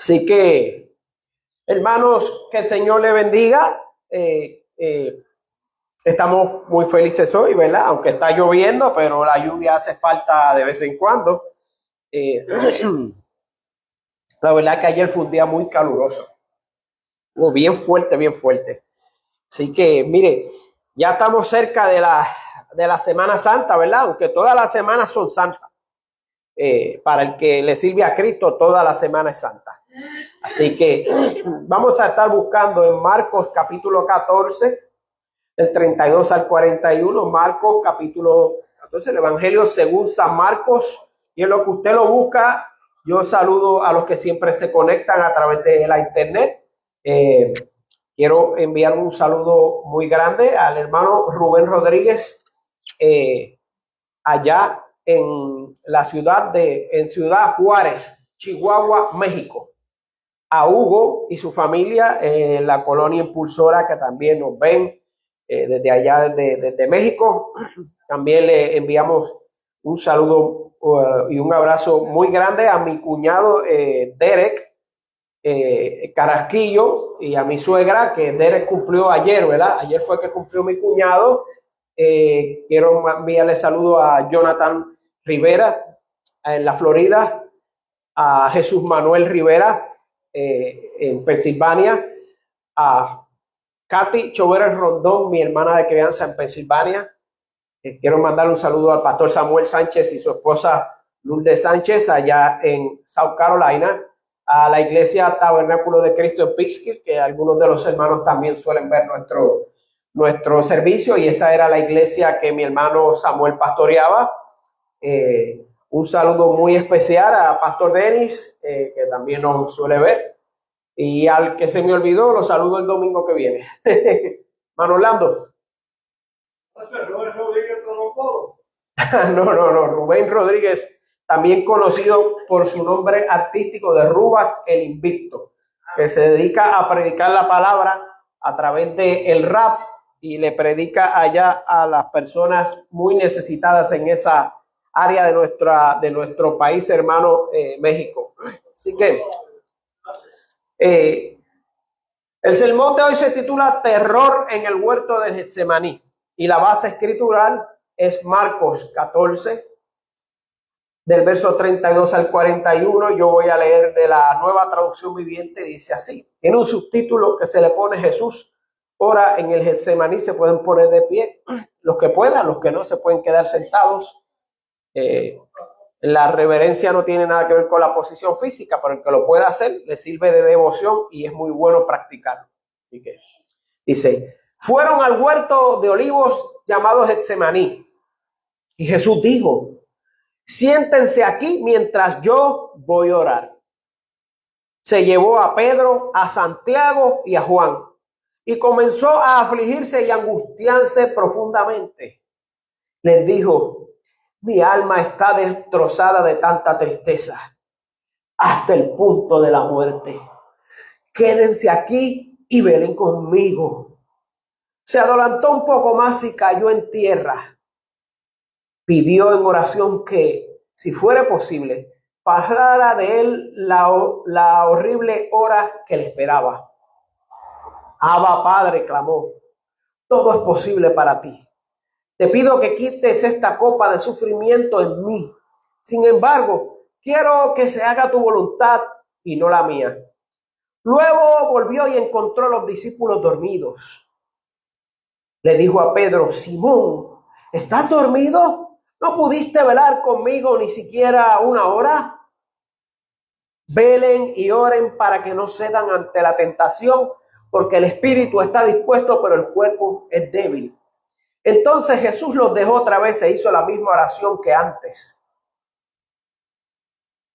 Así que, hermanos, que el Señor le bendiga. Estamos muy felices hoy, ¿verdad? Aunque está lloviendo, pero la lluvia hace falta de vez en cuando. La verdad que ayer fue un día muy caluroso. Bien fuerte, bien fuerte. Así que, mire, ya estamos cerca de la Semana Santa, ¿verdad? Aunque todas las semanas son santas. Para el que le sirve a Cristo, toda la semana es santa. Así que vamos a estar buscando en Marcos capítulo 14, del 32 al 41. Marcos capítulo 14, el Evangelio según San Marcos. Y en lo que usted lo busca, yo saludo a los que siempre se conectan a través de la internet. Quiero enviar un saludo muy grande al hermano Rubén Rodríguez, allá en la Ciudad Juárez, Chihuahua, México. A Hugo y su familia en la colonia Impulsora, que también nos ven desde allá, desde México. También le enviamos un saludo y un abrazo muy grande a mi cuñado Derek Carrasquillo, y a mi suegra, que Derek cumplió ayer, ¿verdad? Ayer fue que cumplió mi cuñado. Quiero enviarle saludo a Jonathan Rivera en la Florida, a Jesús Manuel Rivera en Pensilvania, a Katy Choveres Rondón, mi hermana de crianza en Pensilvania. Quiero mandarle un saludo al pastor Samuel Sánchez y su esposa Lourdes Sánchez allá en South Carolina, a la iglesia Tabernáculo de Cristo en Pittsburgh, que algunos de los hermanos también suelen ver nuestro servicio, y esa era la iglesia que mi hermano Samuel pastoreaba. Un saludo muy especial a Pastor Denis, que también nos suele ver. Y al que se me olvidó, lo saludo el domingo que viene. Mano Orlando. No, Rubén Rodríguez, también conocido por su nombre artístico de Rubas el Invicto, que se dedica a predicar la palabra a través del rap y le predica allá a las personas muy necesitadas en esa área de nuestro país hermano, México. Así que el sermón de hoy se titula Terror en el huerto de Getsemaní, y la base escritural es Marcos 14, del verso 32 al 41. Yo voy a leer de la Nueva Traducción Viviente. Dice así. Tiene un subtítulo que se le pone: Jesús ora en el Getsemaní. Se pueden poner de pie los que puedan, los que no se pueden quedar sentados. La reverencia no tiene nada que ver con la posición física, pero el que lo pueda hacer le sirve de devoción y es muy bueno practicarlo. Así que dice: fueron al huerto de olivos llamado Getsemaní, y Jesús dijo: siéntense aquí mientras yo voy a orar. Se llevó a Pedro, a Santiago y a Juan, y comenzó a afligirse y angustiarse profundamente. Les dijo: mi alma está destrozada de tanta tristeza, hasta el punto de la muerte. Quédense aquí y velen conmigo. Se adelantó un poco más y cayó en tierra. Pidió en oración que, si fuera posible, pasara de él la horrible hora que le esperaba. Abba, Padre, clamó, todo es posible para ti. Te pido que quites esta copa de sufrimiento en mí. Sin embargo, quiero que se haga tu voluntad y no la mía. Luego volvió y encontró a los discípulos dormidos. Le dijo a Pedro: Simón, ¿estás dormido? ¿No pudiste velar conmigo ni siquiera una hora? Velen y oren para que no cedan ante la tentación, porque el espíritu está dispuesto, pero el cuerpo es débil. Entonces Jesús los dejó otra vez e hizo la misma oración que antes.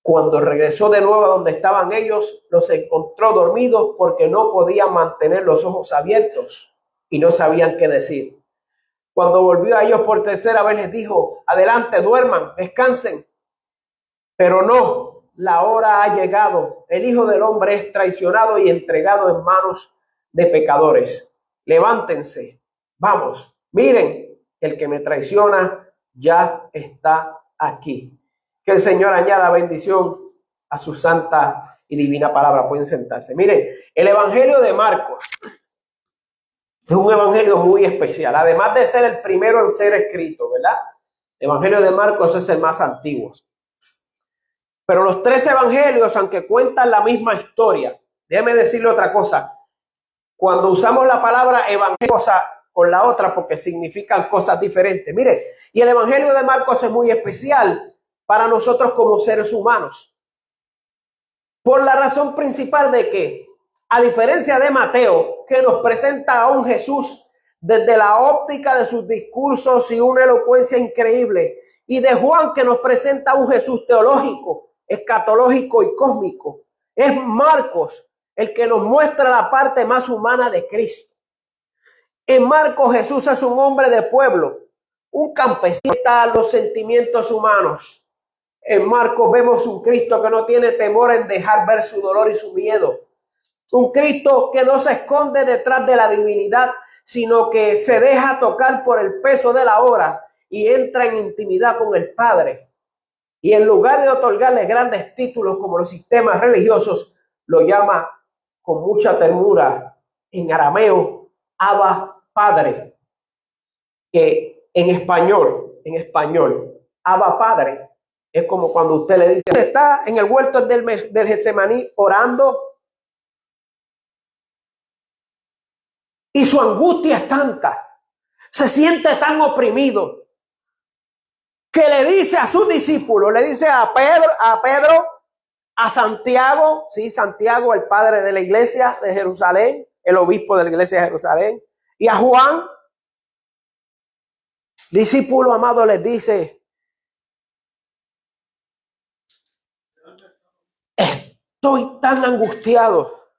Cuando regresó de nuevo a donde estaban ellos, los encontró dormidos porque no podían mantener los ojos abiertos y no sabían qué decir. Cuando volvió a ellos por tercera vez, les dijo: adelante, duerman, descansen. Pero no, la hora ha llegado. El Hijo del Hombre es traicionado y entregado en manos de pecadores. Levántense, vamos. Miren, el que me traiciona ya está aquí. Que el Señor añada bendición a su santa y divina palabra. Pueden sentarse. Miren, el Evangelio de Marcos es un evangelio muy especial, además de ser el primero en ser escrito, ¿verdad? El Evangelio de Marcos es el más antiguo. Pero los tres evangelios, aunque cuentan la misma historia, déjeme decirle otra cosa. Cuando usamos la palabra evangelio con la otra, porque significan cosas diferentes. Mire, y el Evangelio de Marcos es muy especial para nosotros como seres humanos. Por la razón principal de que, a diferencia de Mateo, que nos presenta a un Jesús desde la óptica de sus discursos y una elocuencia increíble, y de Juan, que nos presenta a un Jesús teológico, escatológico y cósmico, es Marcos el que nos muestra la parte más humana de Cristo. En Marcos, Jesús es un hombre de pueblo, un campesino, los sentimientos humanos. En Marcos vemos un Cristo que no tiene temor en dejar ver su dolor y su miedo. Un Cristo que no se esconde detrás de la divinidad, sino que se deja tocar por el peso de la hora y entra en intimidad con el Padre. Y en lugar de otorgarle grandes títulos como los sistemas religiosos, lo llama con mucha ternura en arameo, Abba Padre, que en español, Abba Padre, es como cuando usted le dice, está en el huerto del Getsemaní orando y su angustia es tanta, se siente tan oprimido, que le dice a sus discípulos, le dice a Pedro, a Santiago, sí, Santiago, el padre de la iglesia de Jerusalén, el obispo de la iglesia de Jerusalén, y a Juan, discípulo amado, les dice, estoy tan angustiado.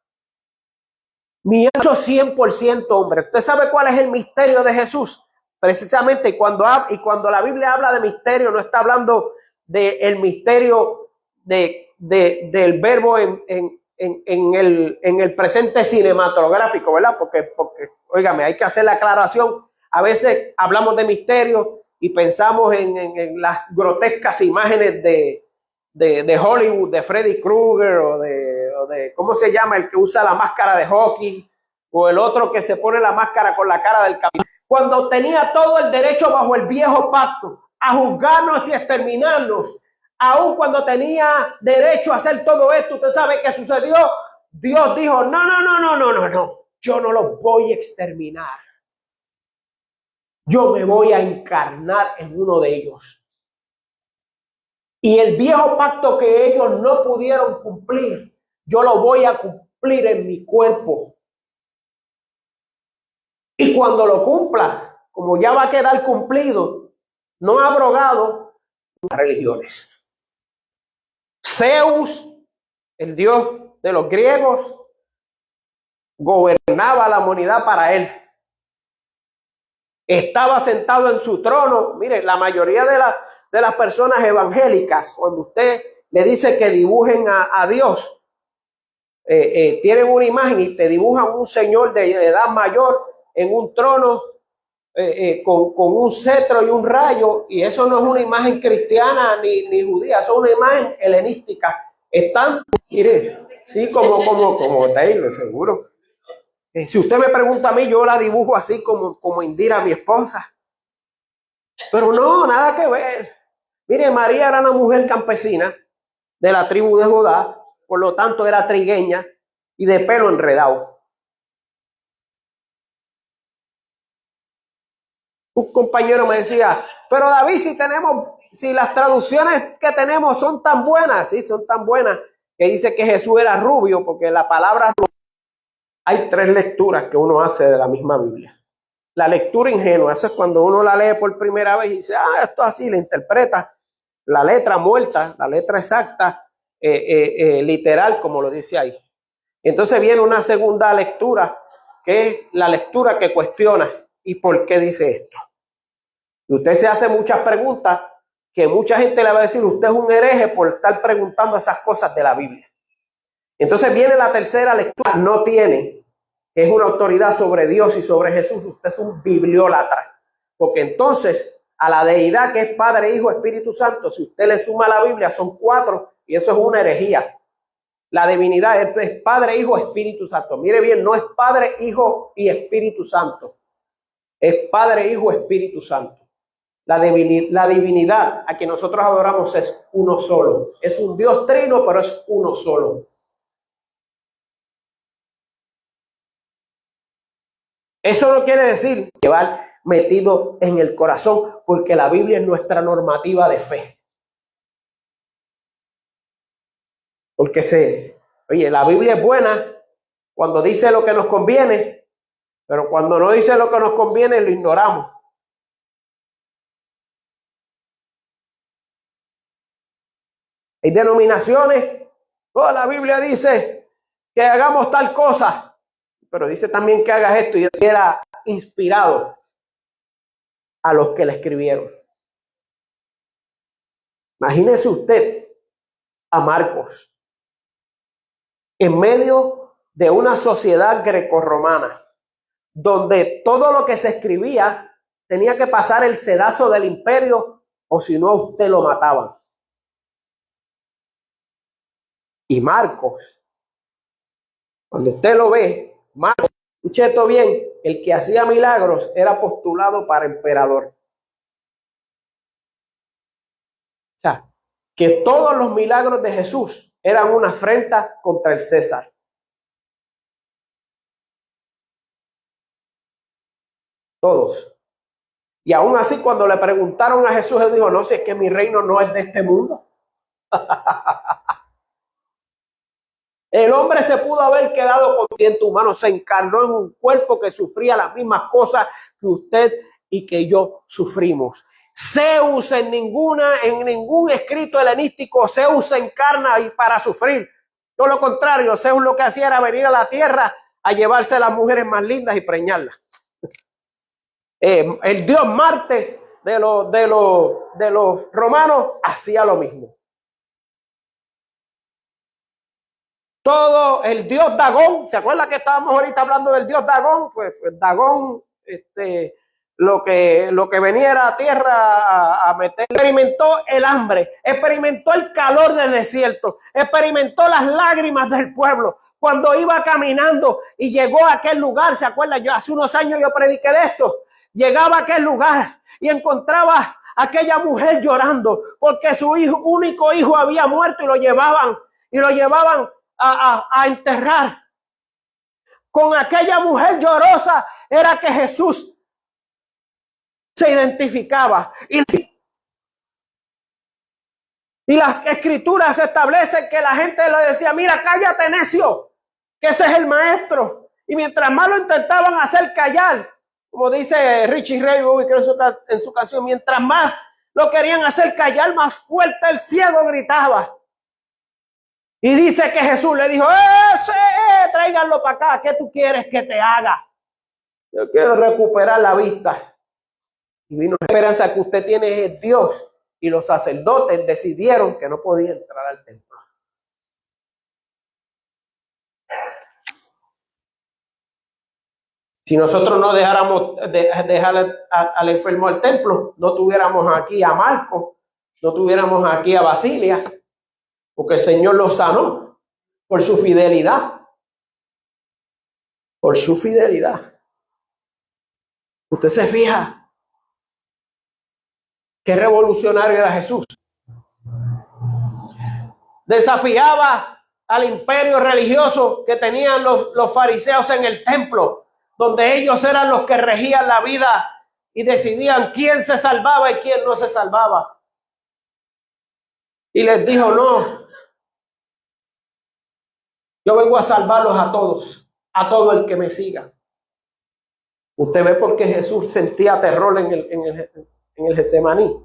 Mi hecho 100% hombre. ¿Usted sabe cuál es el misterio de Jesús? Precisamente cuando la Biblia habla de misterio, no está hablando del misterio del verbo en el presente cinematográfico, ¿verdad? Porque, óigame, hay que hacer la aclaración. A veces hablamos de misterio y pensamos en las grotescas imágenes de Hollywood, de Freddy Krueger o de ¿cómo se llama? El que usa la máscara de hockey, o el otro que se pone la máscara con la cara del capitán. Cuando tenía todo el derecho bajo el viejo pacto a juzgarnos y exterminarnos, aun cuando tenía derecho a hacer todo esto, ¿usted sabe qué sucedió? Dios dijo, no, yo no los voy a exterminar. Yo me voy a encarnar en uno de ellos. Y el viejo pacto que ellos no pudieron cumplir, yo lo voy a cumplir en mi cuerpo. Y cuando lo cumpla, como ya va a quedar cumplido, no abrogado, las religiones. Zeus, el dios de los griegos, gobernaba la humanidad para él. Estaba sentado en su trono. Mire, la mayoría de las personas evangélicas, cuando usted le dice que dibujen a Dios, tienen una imagen y te dibujan un señor de edad mayor en un trono con un cetro y un rayo, y eso no es una imagen cristiana ni judía, eso es una imagen helenística. Están, mire, sí, como Taylor, seguro. Si usted me pregunta a mí, yo la dibujo así como Indira, mi esposa. Pero no, nada que ver. Mire, María era una mujer campesina de la tribu de Judá, por lo tanto era trigueña y de pelo enredado. Un compañero me decía, pero David, si las traducciones que tenemos son tan buenas, sí, son tan buenas, que dice que Jesús era rubio, porque la palabra rubio, hay tres lecturas que uno hace de la misma Biblia. La lectura ingenua, eso es cuando uno la lee por primera vez y dice, esto así, la interpreta, la letra muerta, la letra exacta, literal, como lo dice ahí. Entonces viene una segunda lectura, que es la lectura que cuestiona, ¿y por qué dice esto? Y usted se hace muchas preguntas que mucha gente le va a decir, usted es un hereje por estar preguntando esas cosas de la Biblia. Entonces viene la tercera lectura, no tiene, que es una autoridad sobre Dios y sobre Jesús. Usted es un bibliólatra, porque entonces a la deidad que es Padre, Hijo, Espíritu Santo, si usted le suma la Biblia, son 4, y eso es una herejía. La divinidad es Padre, Hijo, Espíritu Santo. Mire bien, no es Padre, Hijo y Espíritu Santo. Es Padre, Hijo, Espíritu Santo. La divinidad a que nosotros adoramos es uno solo. Es un Dios trino, pero es uno solo. Eso no quiere decir que va metido en el corazón, porque la Biblia es nuestra normativa de fe. Porque oye, la Biblia es buena cuando dice lo que nos conviene, pero cuando no dice lo que nos conviene, lo ignoramos. Hay denominaciones, la Biblia dice que hagamos tal cosa, pero dice también que hagas esto, y era inspirado a los que le escribieron. Imagínese usted a Marcos en medio de una sociedad grecorromana, donde todo lo que se escribía tenía que pasar el sedazo del imperio, o si no, usted lo mataban. Y Marcos, cuando usted lo ve, Marcos, escuche esto bien, el que hacía milagros era postulado para emperador. O sea, que todos los milagros de Jesús eran una afrenta contra el César. Todos. Y aún así, cuando le preguntaron a Jesús, él dijo, no, si es que mi reino no es de este mundo. El hombre se pudo haber quedado consciente humano, se encarnó en un cuerpo que sufría las mismas cosas que usted y que yo sufrimos. Zeus en ningún escrito helenístico, Zeus se encarna y para sufrir. Todo lo contrario, Zeus lo que hacía era venir a la tierra a llevarse a las mujeres más lindas y preñarlas. El dios Marte de los romanos hacía lo mismo. Todo el dios Dagón, ¿se acuerda que estábamos ahorita hablando del dios Dagón? Pues Dagón, lo que venía a la tierra a meter, experimentó el hambre, experimentó el calor del desierto, experimentó las lágrimas del pueblo. Cuando iba caminando y llegó a aquel lugar, ¿se acuerda? Yo hace unos años yo prediqué de esto. Llegaba a aquel lugar y encontraba a aquella mujer llorando porque su único hijo había muerto y lo llevaban a enterrar. Con aquella mujer llorosa era que Jesús se identificaba. Y las escrituras establecen que la gente le decía, mira, cállate, necio, que ese es el maestro. Y mientras más lo intentaban hacer callar, como dice Richie Ray en su canción, mientras más lo querían hacer callar, más fuerte el ciego gritaba. Y dice que Jesús le dijo, tráiganlo para acá, ¿qué tú quieres que te haga? Yo quiero recuperar la vista. Y vino la esperanza que usted tiene es Dios. Y los sacerdotes decidieron que no podía entrar al templo. Si nosotros no dejáramos dejar al enfermo al templo, no tuviéramos aquí a Marcos, no tuviéramos aquí a Basilia, porque el Señor lo sanó por su fidelidad. Por su fidelidad. Usted se fija qué revolucionario era Jesús. Desafiaba al imperio religioso que tenían los fariseos en el templo, donde ellos eran los que regían la vida y decidían quién se salvaba y quién no se salvaba. Y les dijo, no, yo vengo a salvarlos a todos, a todo el que me siga. Usted ve por qué Jesús sentía terror en el Getsemaní,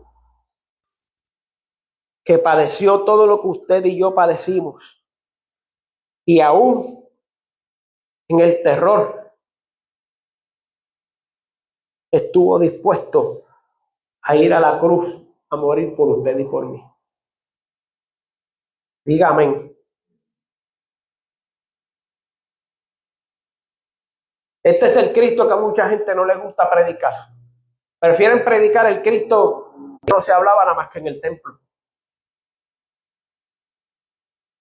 que padeció todo lo que usted y yo padecimos. Y aún en el terror estuvo dispuesto a ir a la cruz a morir por usted y por mí. Dígame. Este es el Cristo que a mucha gente no le gusta predicar. Prefieren predicar el Cristo que no se hablaba nada más que en el templo.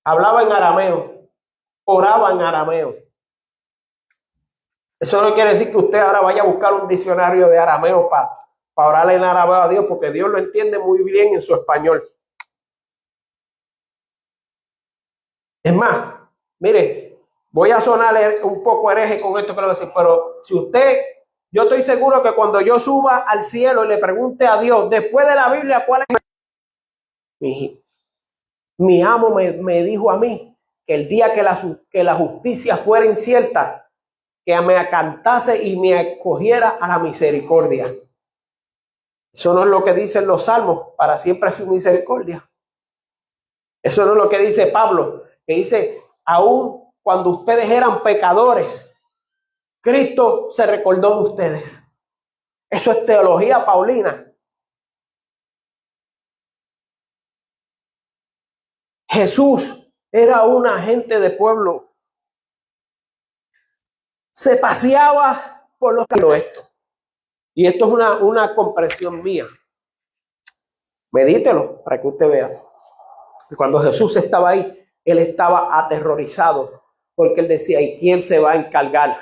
Hablaba en arameo. oraba en arameo. Eso no quiere decir que usted ahora vaya a buscar un diccionario de arameo para orarle en arameo a Dios, porque Dios lo entiende muy bien en su español. Es más, mire, voy a sonar un poco hereje con esto que le voy a decir, pero si usted, yo estoy seguro que cuando yo suba al cielo y le pregunte a Dios, después de la Biblia, ¿cuál es? Mi amo me dijo a mí que el día que la justicia fuera incierta, que me acantase y me acogiera a la misericordia. Eso no es lo que dicen los salmos, para siempre es su misericordia. Eso no es lo que dice Pablo, que dice, aún cuando ustedes eran pecadores, Cristo se recordó de ustedes. Eso es teología paulina. Jesús era un agente de pueblo. Se paseaba por los caminos. Y esto es una comprensión mía. Medítelo para que usted vea. Cuando Jesús estaba ahí, él estaba aterrorizado porque él decía, ¿y quién se va a encargar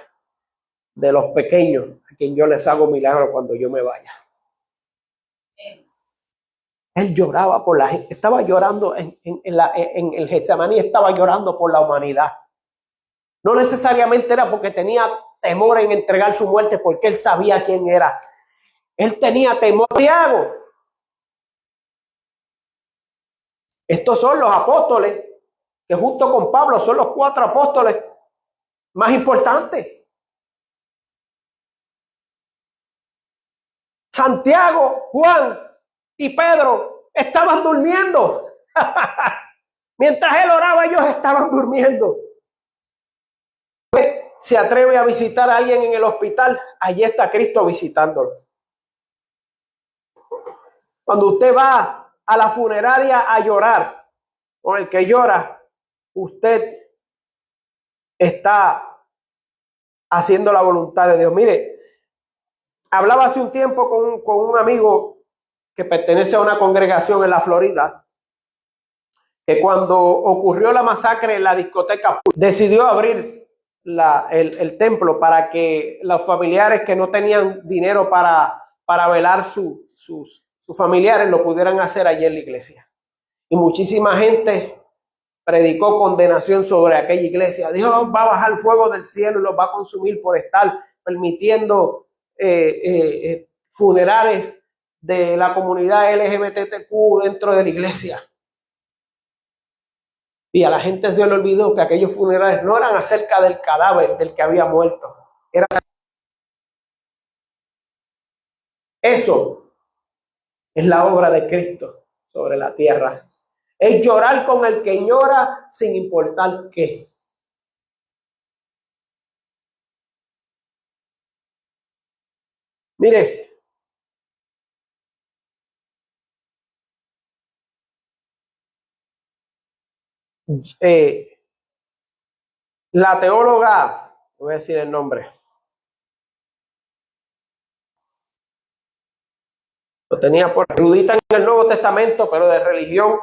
de los pequeños a quien yo les hago milagro cuando yo me vaya? Él lloraba por la gente, estaba llorando en el Getsemaní, estaba llorando por la humanidad. No necesariamente era porque tenía temor en entregar su muerte, porque él sabía quién era. Él tenía temor. Santiago. Estos son los apóstoles, que junto con Pablo son los 4 apóstoles más importantes. Santiago, Juan y Pedro estaban durmiendo. Mientras él oraba, ellos estaban durmiendo. Se atreve a visitar a alguien en el hospital, allí está Cristo visitándolo. Cuando usted va a la funeraria a llorar, con el que llora, usted está haciendo la voluntad de Dios. Mire, hablaba hace un tiempo con un amigo que pertenece a una congregación en la Florida, que cuando ocurrió la masacre en la discoteca, decidió abrir el templo para que los familiares que no tenían dinero para velar sus familiares lo pudieran hacer allí en la iglesia. Y muchísima gente predicó condenación sobre aquella iglesia. Dios va a bajar fuego del cielo y los va a consumir por estar permitiendo funerales de la comunidad LGBTQ dentro de la iglesia. Y a la gente se le olvidó que aquellos funerales no eran acerca del cadáver del que había muerto. Eso es la obra de Cristo sobre la tierra. Es llorar con el que llora sin importar qué. Mire, la teóloga, voy a decir el nombre, lo tenía por erudita en el Nuevo Testamento, pero de religión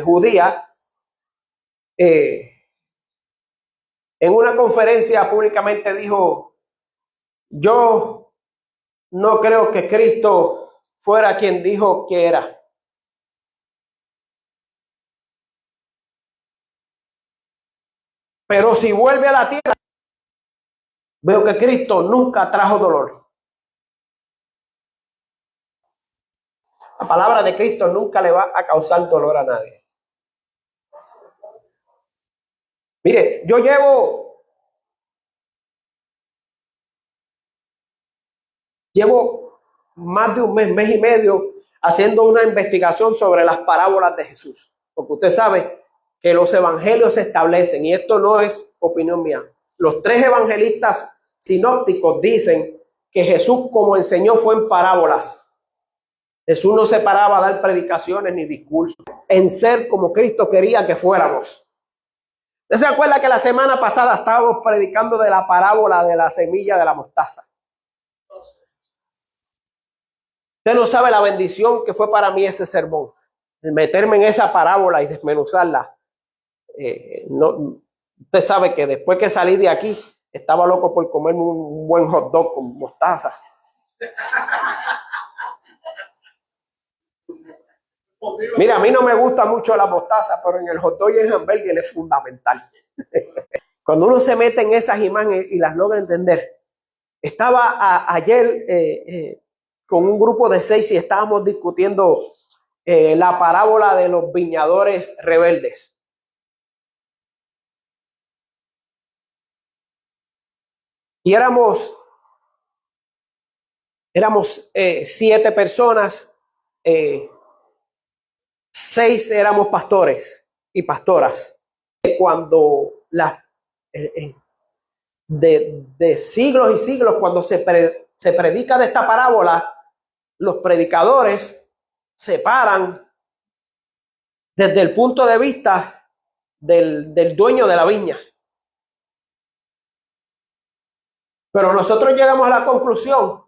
judía, en una conferencia públicamente dijo, yo no creo que Cristo fuera quien dijo que era. Pero si vuelve a la tierra, veo que Cristo nunca trajo dolor. La palabra de Cristo nunca le va a causar dolor a nadie. Mire, yo llevo más de un mes y medio haciendo una investigación sobre las parábolas de Jesús. Porque usted sabe que los evangelios se establecen, y esto no es opinión mía. Los 3 evangelistas sinópticos dicen que Jesús, como enseñó, fue en parábolas. Jesús no se paraba a dar predicaciones ni discursos, en ser como Cristo quería que fuéramos. ¿Usted se acuerda que la semana pasada estábamos predicando de la parábola de la semilla de la mostaza? Usted no sabe la bendición que fue para mí ese sermón, el meterme en esa parábola y desmenuzarla. no, usted sabe que después que salí de aquí, estaba loco por comerme un buen hot dog con mostaza. Mira, a mí no me gusta mucho la mostaza, pero en el hot dog y en hamburger es fundamental. Cuando uno se mete en esas imágenes y las logra entender. Estaba ayer con un grupo de 6 y estábamos discutiendo la parábola de los viñadores rebeldes. Y éramos 7 personas, 6 éramos pastores y pastoras. Cuando de siglos y siglos, cuando se predica de esta parábola, los predicadores se paran desde el punto de vista del dueño de la viña. Pero nosotros llegamos a la conclusión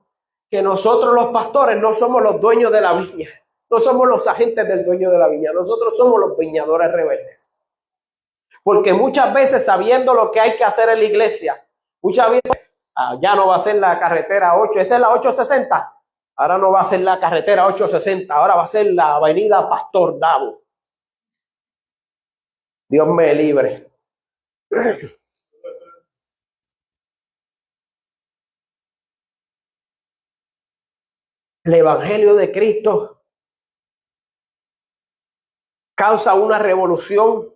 que nosotros los pastores no somos los dueños de la viña, no somos los agentes del dueño de la viña, nosotros somos los viñadores rebeldes. Porque muchas veces, sabiendo lo que hay que hacer en la iglesia, muchas veces ya no va a ser la carretera 8, esa es la 860, ahora no va a ser la carretera 860, ahora va a ser la avenida Pastor Davo. Dios me libre. El evangelio de Cristo causa una revolución,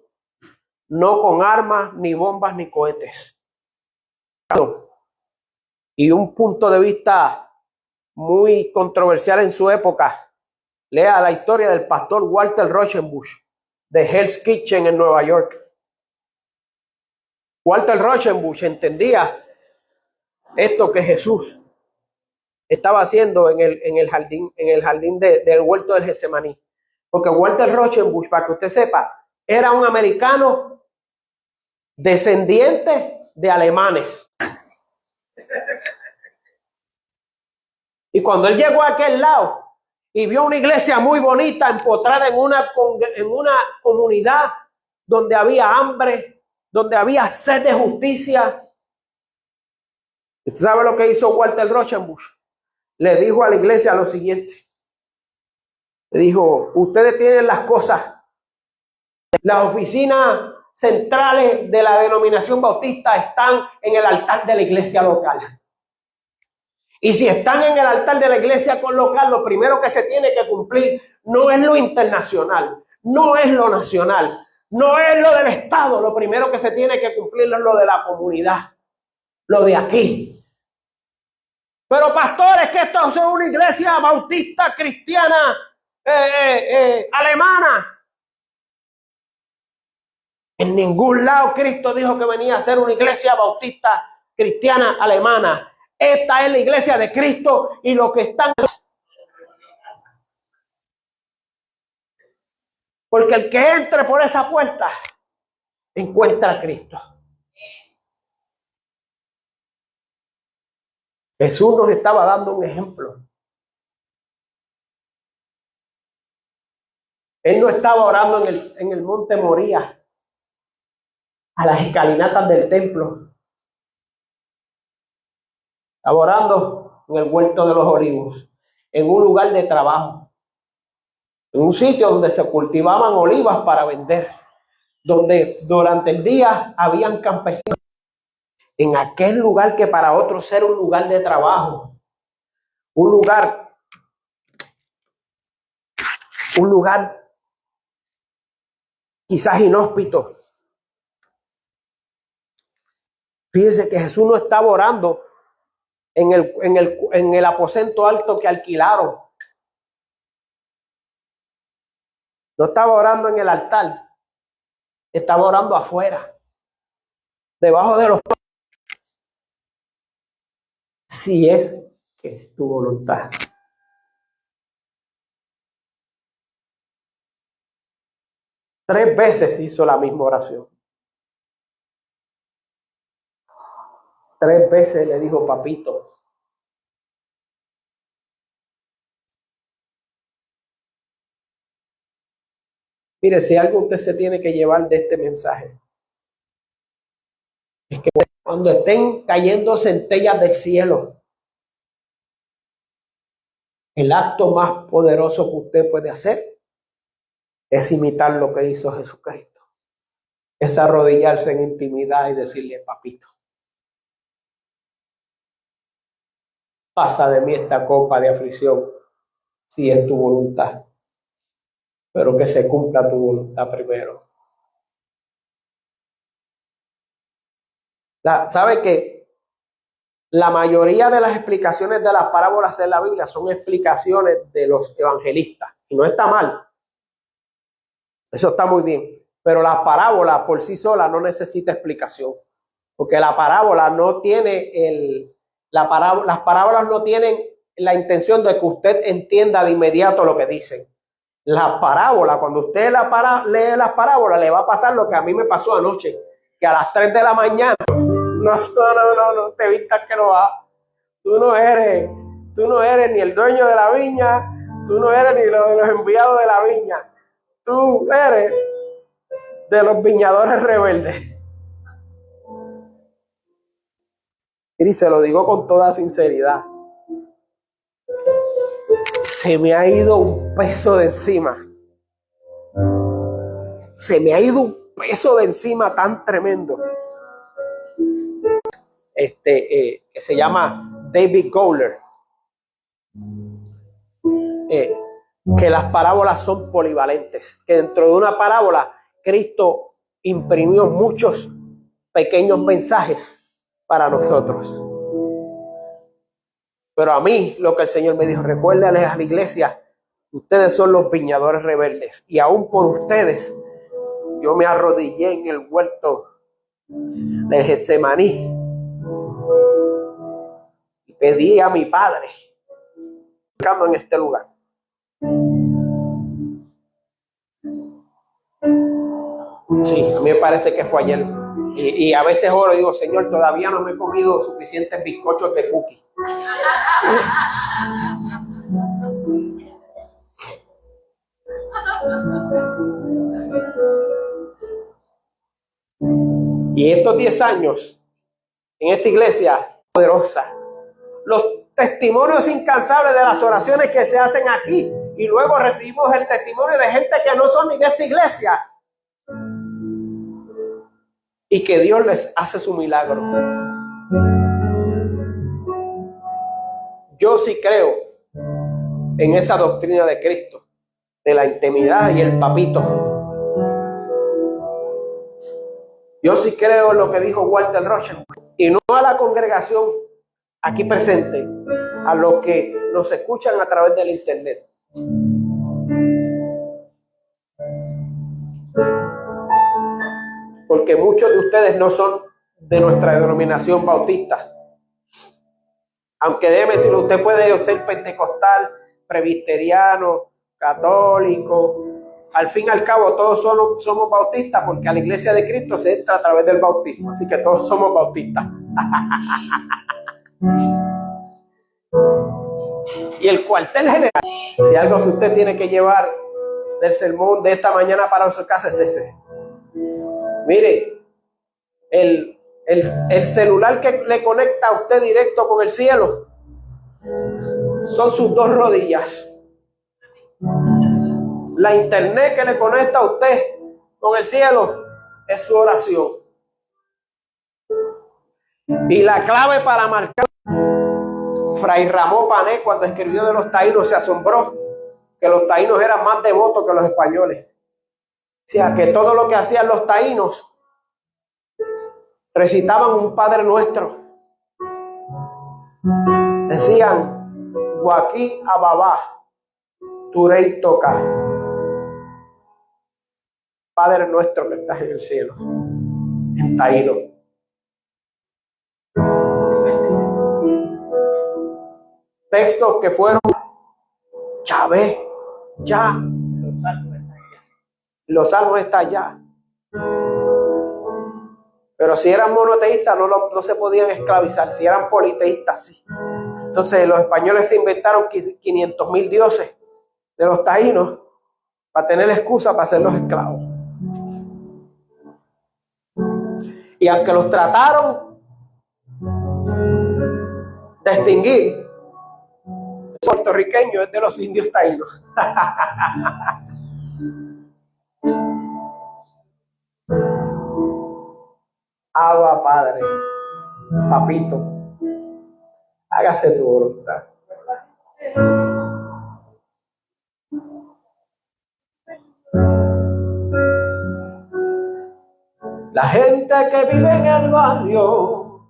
no con armas, ni bombas, ni cohetes. Y un punto de vista muy controversial en su época. Lea la historia del pastor Walter Rauschenbusch de Hell's Kitchen en Nueva York. Walter Rauschenbusch entendía esto que Jesús estaba haciendo en el jardín del huerto del Getsemaní. Porque Walter Rauschenbusch, para que usted sepa, era un americano descendiente de alemanes. Y cuando él llegó a aquel lado y vio una iglesia muy bonita, empotrada en una comunidad donde había hambre, donde había sed de justicia, ¿sabe lo que hizo Walter Rauschenbusch? Le dijo a la iglesia lo siguiente. Le dijo: ustedes tienen las cosas. Las oficinas centrales de la denominación bautista están en el altar de la iglesia local. Y si están en el altar de la iglesia local, lo primero que se tiene que cumplir no es lo internacional, no es lo nacional, no es lo del Estado. Lo primero que se tiene que cumplir es lo de la comunidad, lo de aquí. Pero pastores, que esto es una iglesia bautista cristiana alemana. En ningún lado Cristo dijo que venía a ser una iglesia bautista cristiana alemana. Esta es la iglesia de Cristo y lo que están. Porque el que entre por esa puerta encuentra a Cristo. Jesús nos estaba dando un ejemplo. Él no estaba orando en el monte Moría, a las escalinatas del templo. Estaba orando en el huerto de los olivos, en un lugar de trabajo, en un sitio donde se cultivaban olivas para vender, donde durante el día habían campesinos. En aquel lugar que para otros era un lugar de trabajo, un lugar quizás inhóspito. Fíjense que Jesús no estaba orando en el aposento alto que alquilaron. No estaba orando en el altar, estaba orando afuera, debajo de los. Si es que es tu voluntad. Tres veces hizo la misma oración. 3 veces le dijo: papito. Mire, si algo usted se tiene que llevar de este mensaje, es que cuando estén cayendo centellas del cielo, el acto más poderoso que usted puede hacer es imitar lo que hizo Jesucristo. Es arrodillarse en intimidad y decirle: papito, pasa de mí esta copa de aflicción, si es tu voluntad, pero que se cumpla tu voluntad primero. ¿Sabe que la mayoría de las explicaciones de las parábolas en la Biblia son explicaciones de los evangelistas? Y no está mal, eso está muy bien, pero la parábola por sí sola no necesita explicación, porque la parábola no tiene las parábolas no tienen la intención de que usted entienda de inmediato lo que dicen. La parábola, cuando usted lee las parábolas, le va a pasar lo que a mí me pasó anoche, que a las 3 de la mañana, no, te vistas que no va. Tú no eres ni el dueño de la viña, tú no eres ni lo de los enviados de la viña, tú eres de los viñadores rebeldes. Y se lo digo con toda sinceridad, se me ha ido un peso de encima. Se me ha ido un peso de encima tan tremendo. Que se llama David Gowler. Que las parábolas son polivalentes. Que dentro de una parábola, Cristo imprimió muchos pequeños mensajes para nosotros. Pero a mí, lo que el Señor me dijo: recuérdales a la iglesia, ustedes son los viñadores rebeldes, y aún por ustedes yo me arrodillé en el huerto de Getsemaní y pedí a mi Padre en este lugar. Sí, a mí me parece que fue ayer. Y a veces oro y digo: Señor, todavía no me he comido suficientes bizcochos de cookie. Y estos 10 años en esta iglesia poderosa, los testimonios incansables de las oraciones que se hacen aquí, y luego recibimos el testimonio de gente que no son ni de esta iglesia, y que Dios les hace su milagro. Yo sí creo en esa doctrina de Cristo, de la intimidad y el papito. Yo sí creo en lo que dijo Walter Rocha, y no a la congregación aquí presente, a los que nos escuchan a través del internet. Porque muchos de ustedes no son de nuestra denominación bautista. Aunque déjeme decirlo, usted puede ser pentecostal, presbiteriano, católico. Al fin y al cabo, todos somos bautistas, porque a la iglesia de Cristo se entra a través del bautismo. Así que todos somos bautistas. Y el cuartel general, si algo usted tiene que llevar del sermón de esta mañana para su casa, es ese. Mire, el celular que le conecta a usted directo con el cielo son sus 2 rodillas. La internet que le conecta a usted con el cielo es su oración. Y la clave para marcar, Fray Ramón Pané, cuando escribió de los taínos, se asombró que los taínos eran más devotos que los españoles. O sea, que todo lo que hacían los taínos, recitaban un Padre Nuestro. Decían: Guaquí Ababá, Turey Toca. Padre Nuestro que estás en el cielo, en taíno. Textos que fueron Chávez, ya. Los salmos están allá. Pero si eran monoteístas no se podían esclavizar. Si eran politeístas, sí. Entonces los españoles se inventaron 500,000 dioses de los taínos para tener excusa para ser los esclavos. Y aunque los trataron de extinguir, el puertorriqueño es de los indios taínos. Abba, Padre, Papito, hágase tu voluntad. La gente que vive en el barrio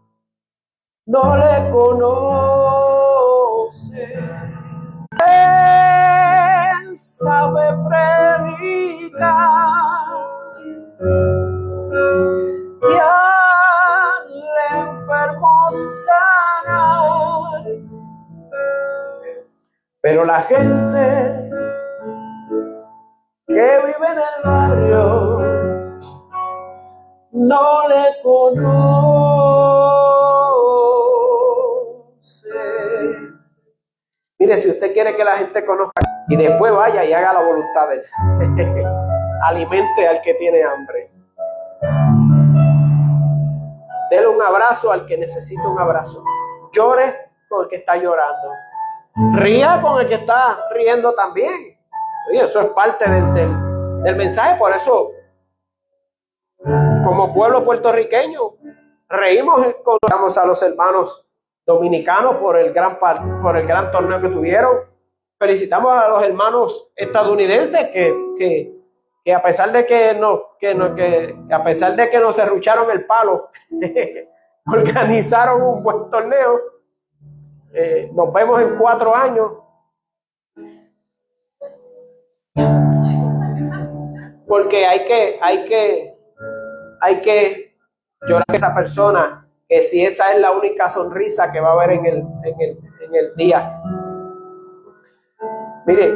no le conoce. Él sabe predicar y al enfermo sanar. Pero la gente que vive en el barrio no le conoce. Mire, si usted quiere que la gente conozca y después vaya y haga la voluntad de él, alimente al que tiene hambre. Dele un abrazo al que necesita un abrazo. Llore con el que está llorando. Ría con el que está riendo también. Oye, eso es parte del mensaje. Por eso, como pueblo puertorriqueño, reímos cuando damos a los hermanos dominicanos por el gran torneo que tuvieron. Felicitamos a los hermanos estadounidenses que a pesar de que nos serrucharon el palo, organizaron un buen torneo. Nos vemos en 4 años. Porque hay que llorar a esa persona, que si esa es la única sonrisa que va a haber en el día. Mire,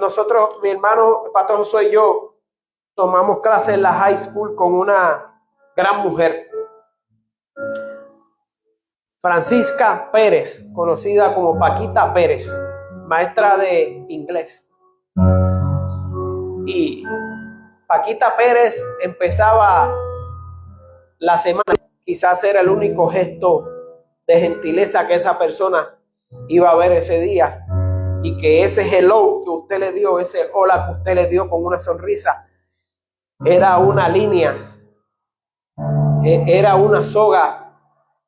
nosotros, mi hermano, el pastor Josué y yo, tomamos clases en la high school con una gran mujer, Francisca Pérez, conocida como Paquita Pérez, maestra de inglés. Y Paquita Pérez empezaba la semana, quizás era el único gesto de gentileza que esa persona iba a ver ese día, y que ese hello que usted le dio, ese hola que usted le dio con una sonrisa, era una línea, era una soga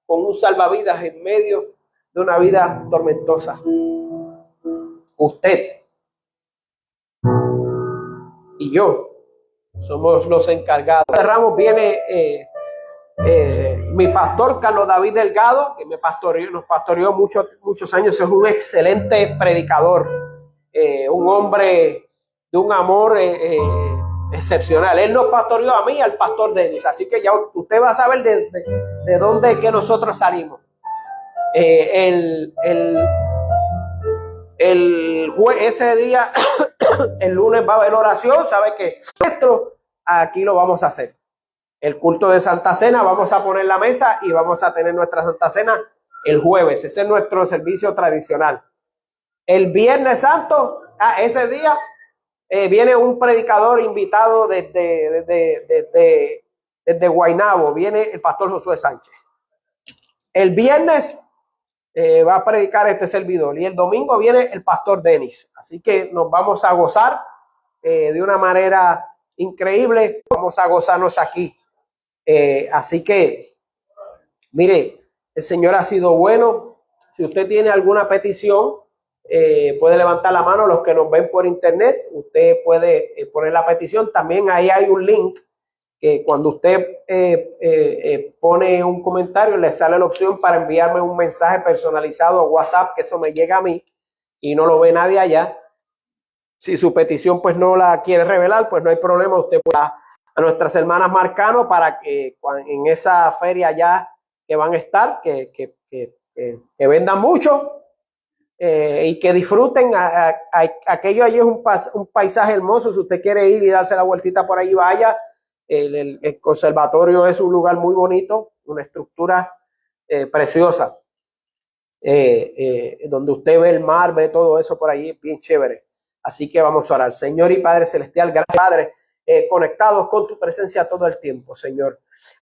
con un salvavidas en medio de una vida tormentosa. Usted y yo somos los encargados. Ramos viene mi pastor Carlos David Delgado, que nos pastoreó muchos años. Es un excelente predicador, un hombre de un amor excepcional. Él nos pastoreó a mí y al pastor Denis, así que ya usted va a saber de dónde es que nosotros salimos. Ese día, el lunes va a haber oración, sabe que nuestro aquí lo vamos a hacer. El culto de Santa Cena, vamos a poner la mesa y vamos a tener nuestra Santa Cena el jueves. Ese es nuestro servicio tradicional. El Viernes Santo, ese día viene un predicador invitado desde Guaynabo, viene el pastor Josué Sánchez. El viernes va a predicar este servidor y el domingo viene el pastor Denis. Así que nos vamos a gozar de una manera increíble. Vamos a gozarnos aquí. Así que, mire, el Señor ha sido bueno. Si usted tiene alguna petición, puede levantar la mano. Los que nos ven por internet, usted puede poner la petición. También ahí hay un link que cuando usted pone un comentario, le sale la opción para enviarme un mensaje personalizado a WhatsApp, que eso me llega a mí y no lo ve nadie allá. Si su petición pues no la quiere revelar, pues no hay problema. Usted puede a nuestras hermanas Marcano para que en esa feria ya que van a estar, que vendan mucho y que disfruten. Aquello allí es un paisaje hermoso. Si usted quiere ir y darse la vueltita por ahí, vaya. El conservatorio es un lugar muy bonito, una estructura preciosa, donde usted ve el mar, ve todo eso por allí, bien chévere. Así que vamos a orar. Señor y Padre Celestial, gracias, Padre, conectados con tu presencia todo el tiempo, Señor.